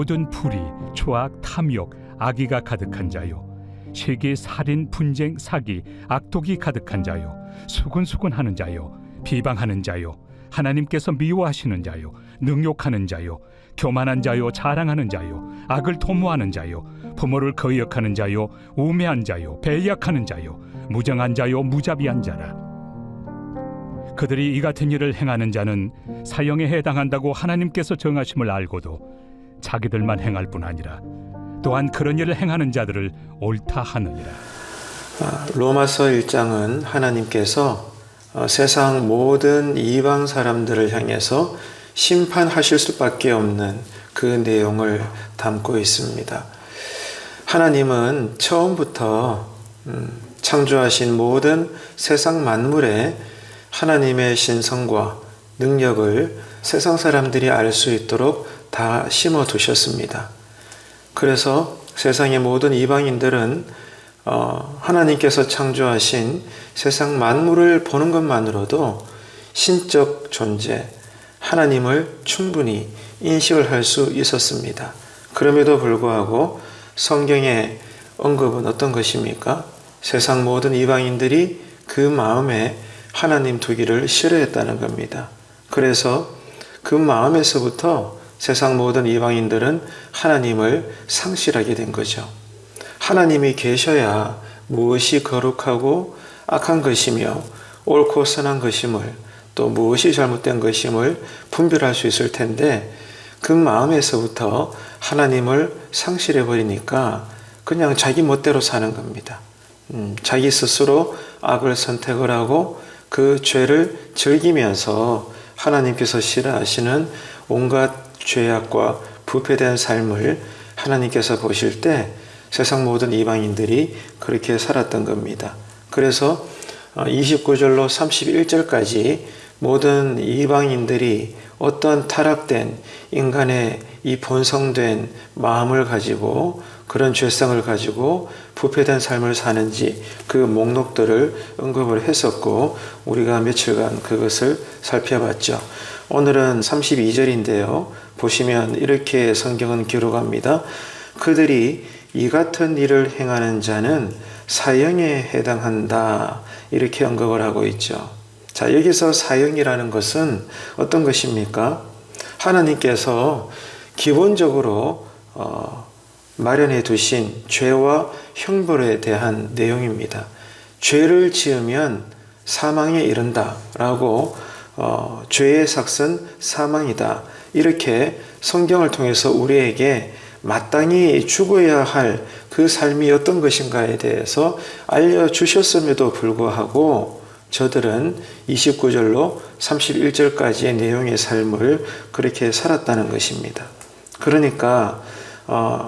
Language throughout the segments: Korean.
모든 불의, 초악, 탐욕, 악의가 가득한 자요, 시기, 살인, 분쟁, 사기, 악독이 가득한 자요, 수군수군하는 자요, 비방하는 자요, 하나님께서 미워하시는 자요, 능욕하는 자요, 교만한 자요, 자랑하는 자요, 악을 도모하는 자요, 부모를 거역하는 자요, 우매한 자요, 배약하는 자요, 무정한 자요, 무자비한 자라. 그들이 이 같은 일을 행하는 자는 사형에 해당한다고 하나님께서 정하심을 알고도 자기들만 행할 뿐 아니라 또한 그런 일을 행하는 자들을 옳다 하느니라. 로마서 1장은 하나님께서 세상 모든 이방 사람들을 향해서 심판하실 수밖에 없는 그 내용을 담고 있습니다. 하나님은 처음부터 창조하신 모든 세상 만물에 하나님의 신성과 능력을 세상 사람들이 알 수 있도록 다 심어 두셨습니다. 그래서 세상의 모든 이방인들은 하나님께서 창조하신 세상 만물을 보는 것만으로도 신적 존재, 하나님을 충분히 인식을 할 수 있었습니다. 그럼에도 불구하고 성경의 언급은 어떤 것입니까? 세상 모든 이방인들이 그 마음에 하나님 두기를 싫어했다는 겁니다. 그래서 그 마음에서부터 세상 모든 이방인들은 하나님을 상실하게 된 거죠. 하나님이 계셔야 무엇이 거룩하고 악한 것이며 옳고 선한 것임을, 또 무엇이 잘못된 것임을 분별할 수 있을 텐데 그 마음에서부터 하나님을 상실해버리니까 그냥 자기 멋대로 사는 겁니다. 자기 스스로 악을 선택을 하고 그 죄를 즐기면서 하나님께서 싫어하시는 온갖 죄악과 부패된 삶을 하나님께서 보실 때 세상 모든 이방인들이 그렇게 살았던 겁니다. 그래서 29절로 31절까지 모든 이방인들이 어떤 타락된 인간의 이 본성된 마음을 가지고 그런 죄성을 가지고 부패된 삶을 사는지 그 목록들을 언급을 했었고 우리가 며칠간 그것을 살펴봤죠. 오늘은 32절인데요. 보시면 이렇게 성경은 기록합니다. 그들이 이 같은 일을 행하는 자는 사형에 해당한다. 이렇게 언급을 하고 있죠. 자, 여기서 사형이라는 것은 어떤 것입니까? 하나님께서 기본적으로 마련해 두신 죄와 형벌에 대한 내용입니다. 죄를 지으면 사망에 이른다 라고 죄의 삭은 사망이다. 이렇게 성경을 통해서 우리에게 마땅히 죽어야 할 그 삶이 어떤 것인가에 대해서 알려주셨음에도 불구하고 저들은 29절로 31절까지의 내용의 삶을 그렇게 살았다는 것입니다. 그러니까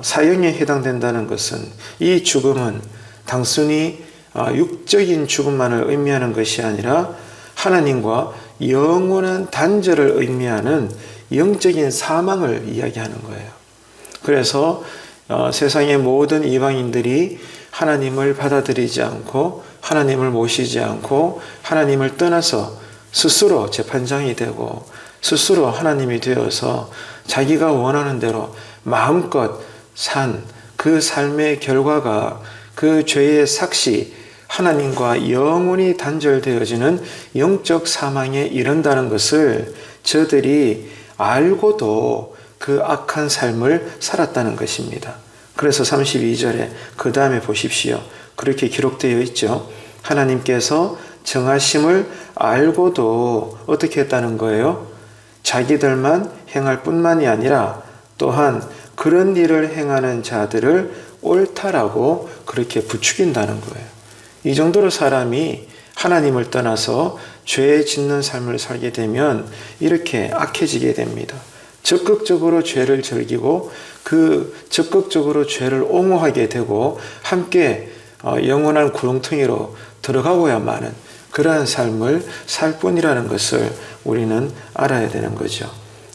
사형에 해당된다는 것은 이 죽음은 단순히 육적인 죽음만을 의미하는 것이 아니라 하나님과 영원한 단절을 의미하는 영적인 사망을 이야기하는 거예요. 그래서 세상의 모든 이방인들이 하나님을 받아들이지 않고 하나님을 모시지 않고 하나님을 떠나서 스스로 재판장이 되고 스스로 하나님이 되어서 자기가 원하는 대로 마음껏 산 그 삶의 결과가 그 죄의 삭시, 하나님과 영원히 단절되어지는 영적 사망에 이른다는 것을 저들이 알고도 그 악한 삶을 살았다는 것입니다. 그래서 32절에 그 다음에 보십시오. 그렇게 기록되어 있죠. 하나님께서 정하심을 알고도 어떻게 했다는 거예요? 자기들만 행할 뿐만이 아니라 또한 그런 일을 행하는 자들을 옳다라고 그렇게 부추긴다는 거예요. 이 정도로 사람이 하나님을 떠나서 죄 짓는 삶을 살게 되면 이렇게 악해지게 됩니다. 적극적으로 죄를 즐기고 그 적극적으로 죄를 옹호하게 되고 함께 영원한 구렁텅이로 들어가고야만은 그러한 삶을 살 뿐이라는 것을 우리는 알아야 되는 거죠.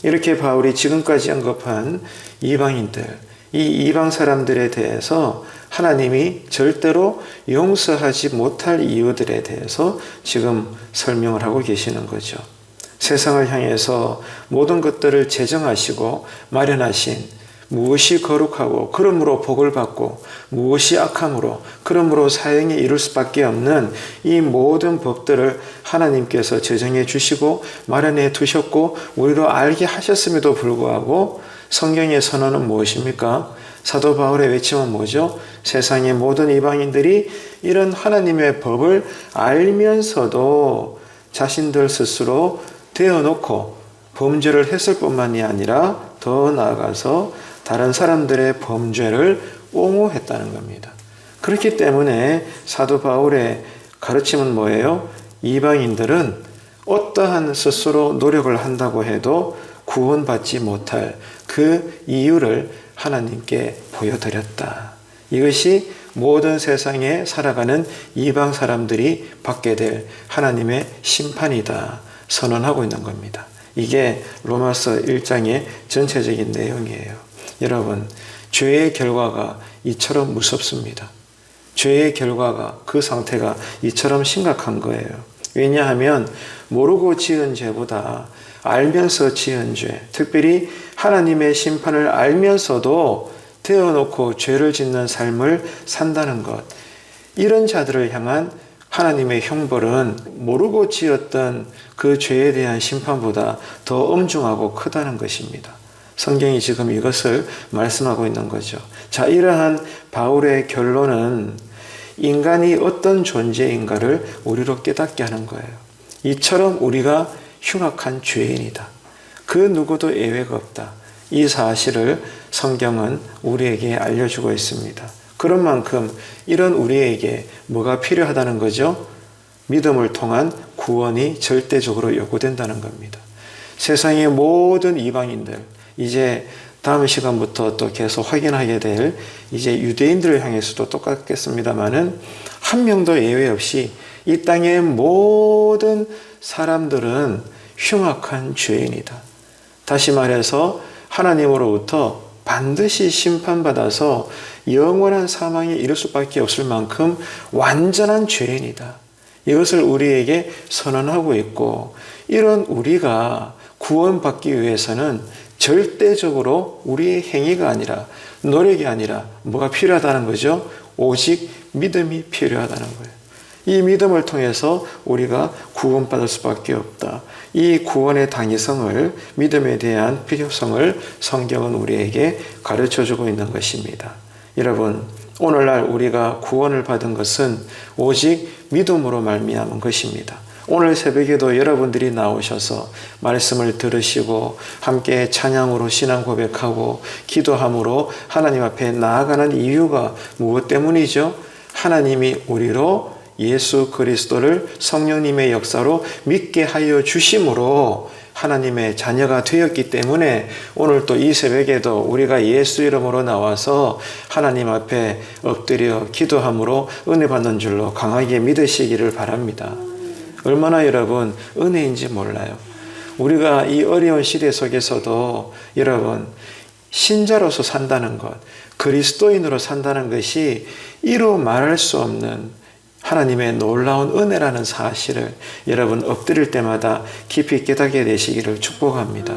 이렇게 바울이 지금까지 언급한 이방인들, 이 이방 사람들에 대해서 하나님이 절대로 용서하지 못할 이유들에 대해서 지금 설명을 하고 계시는 거죠. 세상을 향해서 모든 것들을 제정하시고 마련하신 무엇이 거룩하고 그러므로 복을 받고 무엇이 악함으로 그러므로 사형에 이를 수밖에 없는 이 모든 법들을 하나님께서 제정해 주시고 마련해 두셨고 우리로 알게 하셨음에도 불구하고 성경의 선언은 무엇입니까? 사도 바울의 외침은 뭐죠? 세상의 모든 이방인들이 이런 하나님의 법을 알면서도 자신들 스스로 되어놓고 범죄를 했을 뿐만이 아니라 더 나아가서 다른 사람들의 범죄를 옹호했다는 겁니다. 그렇기 때문에 사도 바울의 가르침은 뭐예요? 이방인들은 어떠한 스스로 노력을 한다고 해도 구원받지 못할 그 이유를 하나님께 보여드렸다. 이것이 모든 세상에 살아가는 이방 사람들이 받게 될 하나님의 심판이다 선언하고 있는 겁니다. 이게 로마서 1장의 전체적인 내용이에요. 여러분, 죄의 결과가 이처럼 무섭습니다. 죄의 결과가 그 상태가 이처럼 심각한 거예요. 왜냐하면 모르고 지은 죄보다 알면서 지은 죄, 특별히 하나님의 심판을 알면서도 되어놓고 죄를 짓는 삶을 산다는 것, 이런 자들을 향한 하나님의 형벌은 모르고 지었던 그 죄에 대한 심판보다 더 엄중하고 크다는 것입니다. 성경이 지금 이것을 말씀하고 있는 거죠. 자, 이러한 바울의 결론은 인간이 어떤 존재인가를 우리로 깨닫게 하는 거예요. 이처럼 우리가 흉악한 죄인이다. 그 누구도 예외가 없다. 이 사실을 성경은 우리에게 알려주고 있습니다. 그런 만큼 이런 우리에게 뭐가 필요하다는 거죠? 믿음을 통한 구원이 절대적으로 요구된다는 겁니다. 세상의 모든 이방인들, 이제 다음 시간부터 또 계속 확인하게 될 이제 유대인들을 향해서도 똑같겠습니다만은 한 명도 예외 없이 이 땅의 모든 사람들은 흉악한 죄인이다. 다시 말해서 하나님으로부터 반드시 심판받아서 영원한 사망에 이를 수밖에 없을 만큼 완전한 죄인이다. 이것을 우리에게 선언하고 있고, 이런 우리가 구원받기 위해서는 절대적으로 우리의 행위가 아니라, 노력이 아니라 뭐가 필요하다는 거죠? 오직 믿음이 필요하다는 거예요. 이 믿음을 통해서 우리가 구원받을 수밖에 없다. 이 구원의 당위성을, 믿음에 대한 필요성을 성경은 우리에게 가르쳐주고 있는 것입니다. 여러분, 오늘날 우리가 구원을 받은 것은 오직 믿음으로 말미암은 것입니다. 오늘 새벽에도 여러분들이 나오셔서 말씀을 들으시고 함께 찬양으로 신앙 고백하고 기도함으로 하나님 앞에 나아가는 이유가 무엇 때문이죠? 하나님이 우리로 예수 그리스도를 성령님의 역사로 믿게 하여 주심으로 하나님의 자녀가 되었기 때문에 오늘 또 이 새벽에도 우리가 예수 이름으로 나와서 하나님 앞에 엎드려 기도함으로 은혜 받는 줄로 강하게 믿으시기를 바랍니다. 얼마나 여러분 은혜인지 몰라요. 우리가 이 어려운 시대 속에서도 여러분 신자로서 산다는 것, 그리스도인으로 산다는 것이 이루 말할 수 없는 하나님의 놀라운 은혜라는 사실을 여러분 엎드릴 때마다 깊이 깨닫게 되시기를 축복합니다.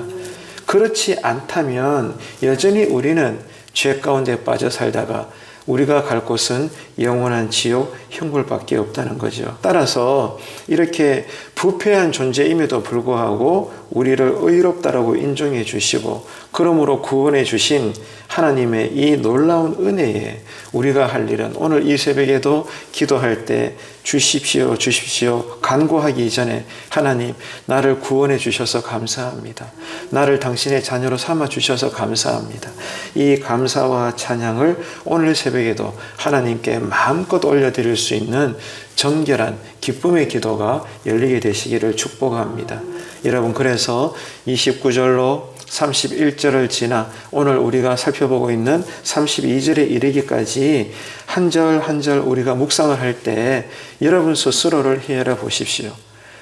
그렇지 않다면 여전히 우리는 죄 가운데 빠져 살다가 우리가 갈 곳은 영원한 지옥 형벌밖에 없다는 거죠. 따라서 이렇게 부패한 존재임에도 불구하고 우리를 의롭다라고 인정해 주시고 그러므로 구원해 주신 하나님의 이 놀라운 은혜에 우리가 할 일은 오늘 이 새벽에도 기도할 때 주십시오, 주십시오 간구하기 전에 하나님 나를 구원해 주셔서 감사합니다. 나를 당신의 자녀로 삼아 주셔서 감사합니다. 이 감사와 찬양을 오늘 새벽에도 하나님께 마음껏 올려드릴 수 있는 정결한 기쁨의 기도가 열리게 되시기를 축복합니다. 여러분, 그래서 29절로 31절을 지나 오늘 우리가 살펴보고 있는 32절에 이르기까지 한 절 한 절 우리가 묵상을 할 때 여러분 스스로를 헤아려 보십시오.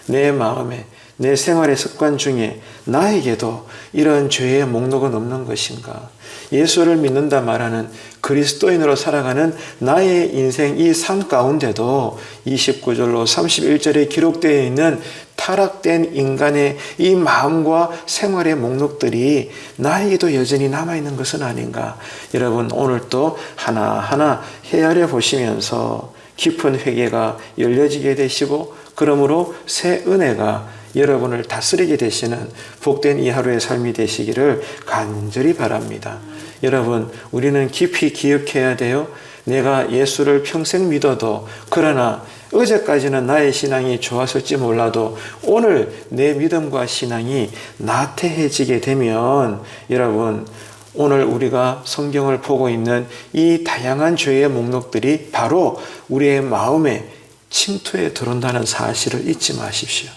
내 마음에 내 생활의 습관 중에 나에게도 이런 죄의 목록은 없는 것인가? 예수를 믿는다 말하는 그리스도인으로 살아가는 나의 인생 이 삶 가운데도 29절로 31절에 기록되어 있는 타락된 인간의 이 마음과 생활의 목록들이 나에게도 여전히 남아있는 것은 아닌가? 여러분, 오늘 또 하나하나 헤아려 보시면서 깊은 회개가 열려지게 되시고, 그러므로 새 은혜가 여러분을 다스리게 되시는 복된 이 하루의 삶이 되시기를 간절히 바랍니다. 여러분, 우리는 깊이 기억해야 돼요. 내가 예수를 평생 믿어도, 그러나 어제까지는 나의 신앙이 좋았을지 몰라도 오늘 내 믿음과 신앙이 나태해지게 되면, 여러분, 오늘 우리가 성경을 보고 있는 이 다양한 죄의 목록들이 바로 우리의 마음에 침투해 들어온다는 사실을 잊지 마십시오.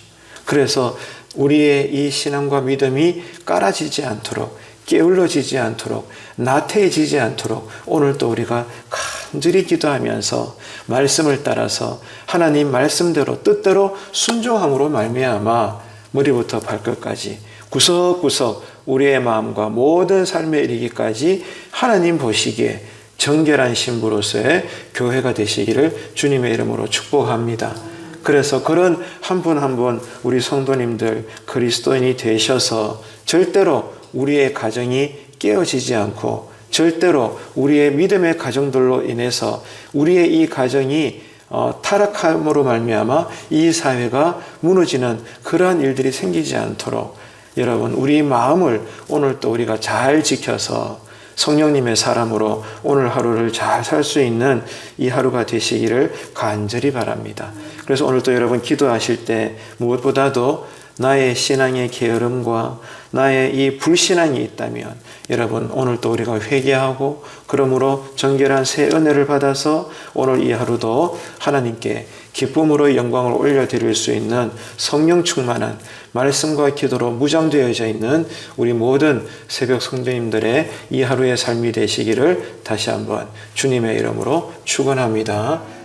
그래서 우리의 이 신앙과 믿음이 깔아지지 않도록, 게을러지지 않도록, 나태해지지 않도록 오늘도 우리가 간절히 기도하면서 말씀을 따라서 하나님 말씀대로 뜻대로 순종함으로 말미암아 머리부터 발끝까지 구석구석 우리의 마음과 모든 삶에 이르기까지 하나님 보시기에 정결한 신부로서의 교회가 되시기를 주님의 이름으로 축복합니다. 그래서 그런 한 분 한 분 우리 성도님들 그리스도인이 되셔서 절대로 우리의 가정이 깨어지지 않고, 절대로 우리의 믿음의 가정들로 인해서 우리의 이 가정이 타락함으로 말미암아 이 사회가 무너지는 그러한 일들이 생기지 않도록 여러분, 우리 마음을 오늘 또 우리가 잘 지켜서 성령님의 사람으로 오늘 하루를 잘 살 수 있는 이 하루가 되시기를 간절히 바랍니다. 그래서 오늘 또 여러분 기도하실 때 무엇보다도 나의 신앙의 게으름과 나의 이 불신앙이 있다면 여러분 오늘 또 우리가 회개하고, 그러므로 정결한 새 은혜를 받아서 오늘 이 하루도 하나님께 기쁨으로 영광을 올려드릴 수 있는 성령 충만한 말씀과 기도로 무장되어져 있는 우리 모든 새벽 성도님들의 이 하루의 삶이 되시기를 다시 한번 주님의 이름으로 축원합니다.